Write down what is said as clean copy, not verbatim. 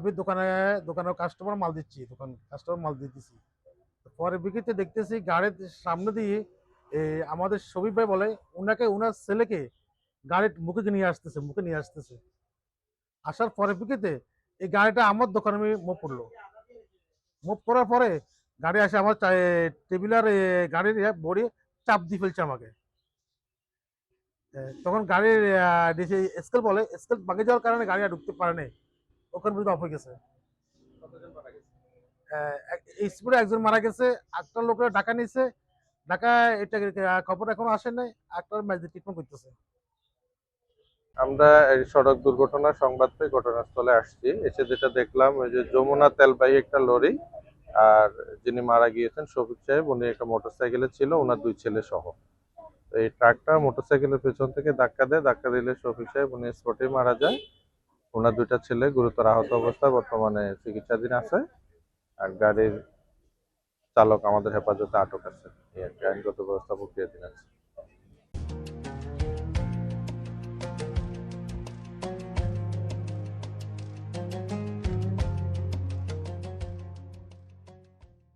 আমি দোকানের কাস্টমার মাল দিচ্ছি, কাস্টমার মাল দিতেছি। পরে বিকেতে দেখতেছি গাড়ির সামনে দিয়ে আমাদের শফিক ভাই বলে ওনার ছেলেকে গাড়ির মুখে নিয়ে আসতেছে। আসার পরে বিকেতে এই গাড়িটা আমার দোকানে মুভ করলো। মুভ করার পরে গাড়ি আসে আমার টেবিলার গাড়ির বডি চাপ দিয়ে ফেলছে আমাকে। তখন গাড়ির স্কেল বলে স্কেল ভাঙে যাওয়ার কারণে গাড়ি আর ঢুকতে পারে নাই, ওখানে পর্যন্ত অফ হয়ে গেছে। এই স্পিডে একজন মারা গেছে, একটা লোকের ঢাকা নিছে। ঢাকা এটা খবর এখনো আসে নাই, একটা ম্যাচ ট্রিটমেন্ট করতেছে। আমরা এই সড়ক দুর্ঘটনার সংবাদ পেয়ে ঘটনাস্থলে আসছি। এসে যেটা দেখলাম, ওই যে যমুনা তেলবাহী একটা লরি, আর যিনি মারা গিয়েছেন শফিক সাহেব, উনি একটা মোটরসাইকেলে ছিল, ওনার দুই ছেলে সহ। এই ট্রাকটা মোটরসাইকেলের পেছন থেকে ধাক্কা দেয়, ধাক্কা দিলে শফিক সাহেব উনি স্পটেই মারা যায়। ওনার দুইটা ছেলে গুরুতর আহত অবস্থায় বর্তমানে চিকিৎসাধীন আছে। আর গাড়ির চালক আমাদের হেফাজতে আটক আছে। এই আর কি, আইনগত ব্যবস্থা প্রক্রিয়াধীন আছে।